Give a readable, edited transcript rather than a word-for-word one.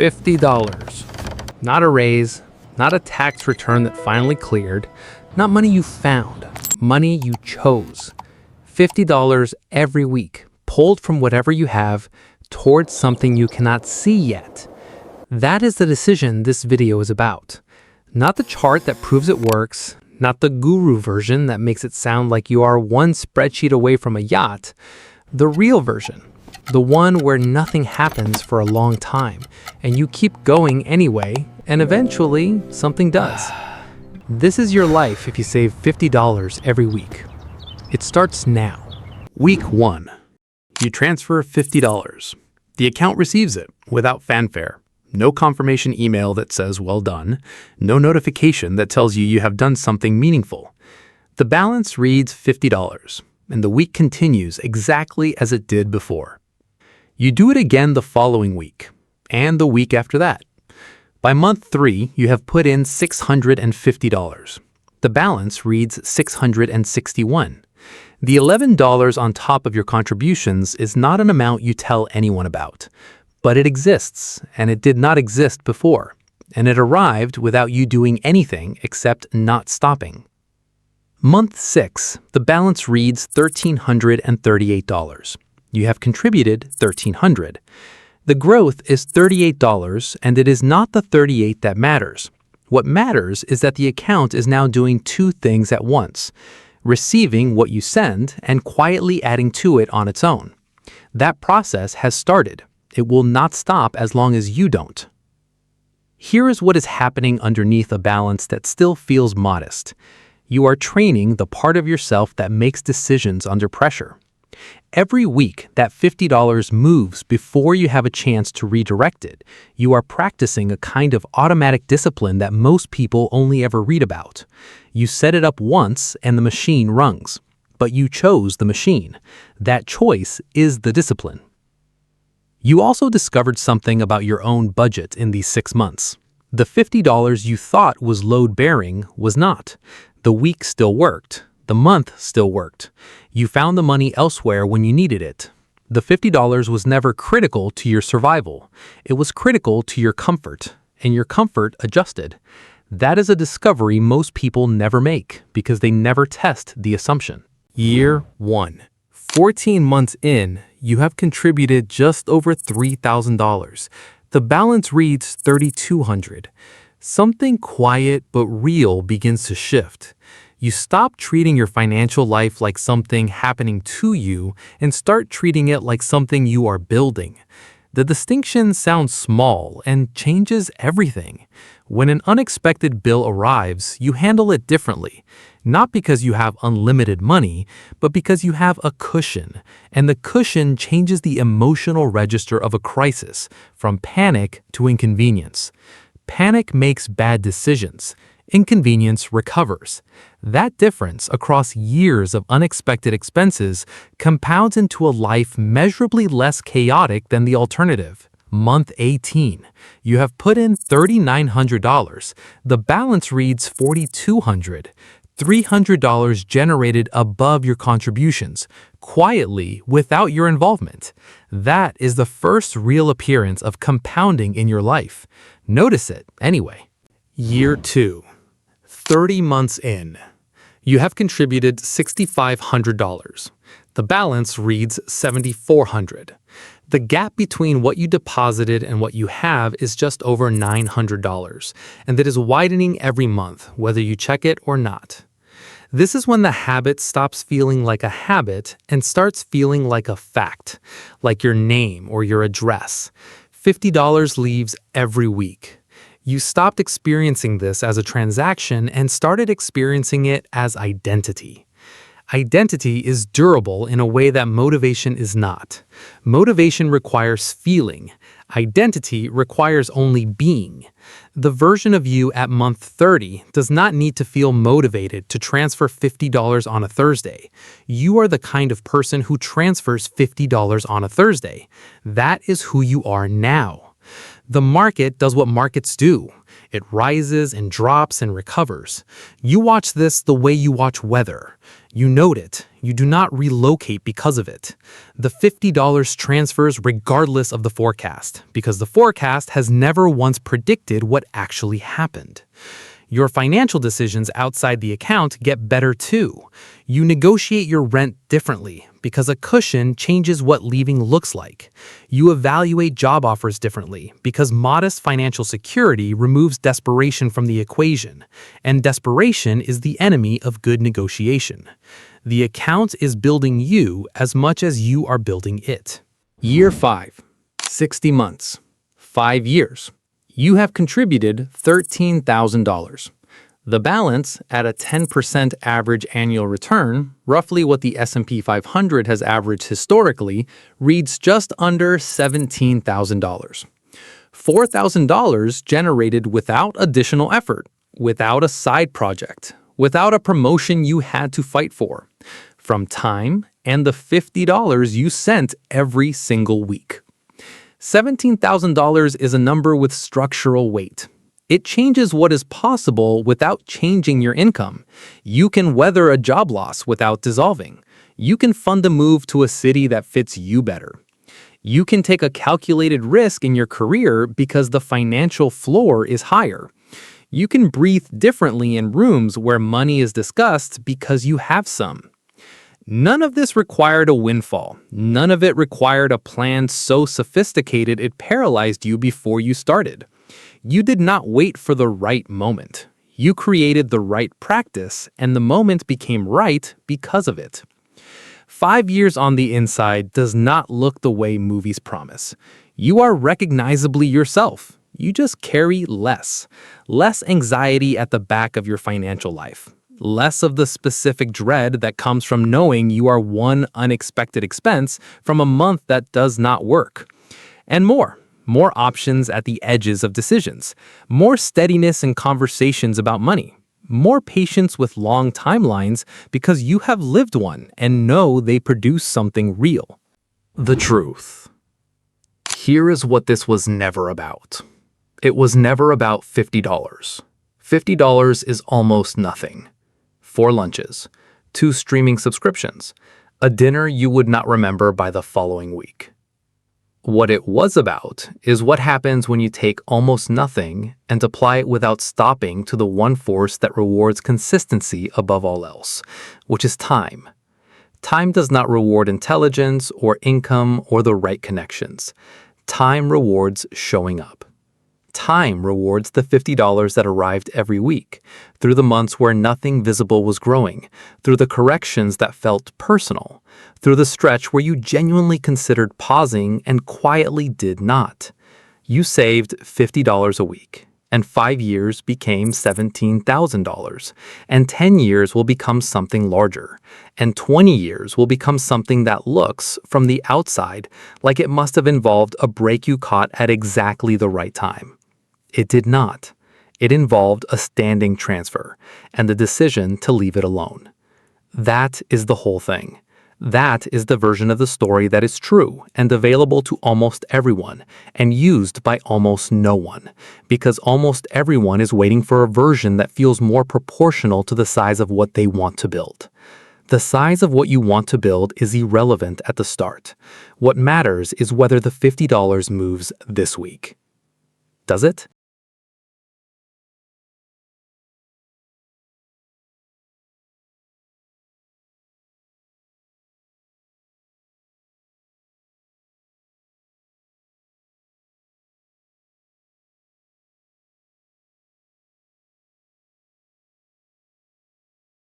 $50. Not a raise, not a tax return that finally cleared, not money you found, money you chose. $50 every week, pulled from whatever you have towards something you cannot see yet. That is the decision this video is about. Not the chart that proves it works, not the guru version that makes it sound like you are one spreadsheet away from a yacht. The real version, the one where nothing happens for a long time, and you keep going anyway, and eventually something does. This is your life if you save $50 every week. It starts now. Week 1. You transfer $50. The account receives it without fanfare. No confirmation email that says well done. No notification that tells you have done something meaningful. The balance reads $50, and the week continues exactly as it did before. You do it again the following week, and the week after that. By month 3, you have put in $650. The balance reads $661. The $11 on top of your contributions is not an amount you tell anyone about, but it exists, and it did not exist before, and it arrived without you doing anything except not stopping. Month 6, the balance reads $1,338. You have contributed $1,300. The growth is $38, and it is not the 38 that matters. What matters is that the account is now doing two things at once: receiving what you send and quietly adding to it on its own. That process has started. It will not stop as long as you don't. Here is what is happening underneath a balance that still feels modest. You are training the part of yourself that makes decisions under pressure. Every week that $50 moves before you have a chance to redirect it, you are practicing a kind of automatic discipline that most people only ever read about. You set it up once and the machine runs, but you chose the machine. That choice is the discipline. You also discovered something about your own budget in these 6 months. The $50 you thought was load-bearing was not. The week still worked. The month still worked. You found the money elsewhere when you needed it. The $50 was never critical to your survival. It was critical to your comfort, and your comfort adjusted. That is a discovery most people never make because they never test the assumption. Year 1. 14 months in, you have contributed just over $3,000. The balance reads $3,200. Something quiet but real begins to shift. You stop treating your financial life like something happening to you and start treating it like something you are building. The distinction sounds small and changes everything. When an unexpected bill arrives, you handle it differently. Not because you have unlimited money, but because you have a cushion, and the cushion changes the emotional register of a crisis, from panic to inconvenience. Panic makes bad decisions. Inconvenience recovers. That difference across years of unexpected expenses compounds into a life measurably less chaotic than the alternative. Month 18. You have put in $3,900. The balance reads $4,200. $300 generated above your contributions, quietly, without your involvement. That is the first real appearance of compounding in your life. Notice it anyway. Year 2. 30 months in. You have contributed $6,500. The balance reads $7,400. The gap between what you deposited and what you have is just over $900, and that is widening every month, whether you check it or not. This is when the habit stops feeling like a habit and starts feeling like a fact, like your name or your address. $50 leaves every week. You stopped experiencing this as a transaction and started experiencing it as identity. Identity is durable in a way that motivation is not. Motivation requires feeling. Identity requires only being. The version of you at month 30 does not need to feel motivated to transfer $50 on a Thursday. You are the kind of person who transfers $50 on a Thursday. That is who you are now. The market does what markets do. It rises and drops and recovers. You watch this the way you watch weather. You note it. You do not relocate because of it. The $50 transfers regardless of the forecast, because the forecast has never once predicted what actually happened. Your financial decisions outside the account get better too. You negotiate your rent differently because a cushion changes what leaving looks like. You evaluate job offers differently because modest financial security removes desperation from the equation, and desperation is the enemy of good negotiation. The account is building you as much as you are building it. Year 5, 60 months, 5 years. You have contributed $13,000. The balance, at a 10% average annual return, roughly what the S&P 500 has averaged historically, reads just under $17,000. $4,000 generated without additional effort, without a side project, without a promotion you had to fight for, from time and the $50 you sent every single week. $17,000 is a number with structural weight. It changes what is possible without changing your income. You can weather a job loss without dissolving. You can fund a move to a city that fits you better. You can take a calculated risk in your career because the financial floor is higher. You can breathe differently in rooms where money is discussed because you have some. None of this required a windfall. None of it required a plan so sophisticated it paralyzed you before you started. You did not wait for the right moment. You created the right practice, and the moment became right because of it. 5 years on the inside does not look the way movies promise. You are recognizably yourself. You just carry less. Less anxiety at the back of your financial life. Less of the specific dread that comes from knowing you are one unexpected expense from a month that does not work. And more options at the edges of decisions, more steadiness in conversations about money, more patience with long timelines because you have lived one and know they produce something real. The truth. Here is what this was never about. It was never about $50. $50 is almost nothing. 4 lunches, 2 streaming subscriptions, a dinner you would not remember by the following week. What it was about is what happens when you take almost nothing and apply it without stopping to the one force that rewards consistency above all else, which is time. Time does not reward intelligence or income or the right connections. Time rewards showing up. Time rewards the $50 that arrived every week, through the months where nothing visible was growing, through the corrections that felt personal, through the stretch where you genuinely considered pausing and quietly did not. You saved $50 a week, and 5 years became $17,000, and 10 years will become something larger, and 20 years will become something that looks, from the outside, like it must have involved a break you caught at exactly the right time. It did not. It involved a standing transfer and the decision to leave it alone. That is the whole thing. That is the version of the story that is true and available to almost everyone and used by almost no one, because almost everyone is waiting for a version that feels more proportional to the size of what they want to build. The size of what you want to build is irrelevant at the start. What matters is whether the $50 moves this week. Does it?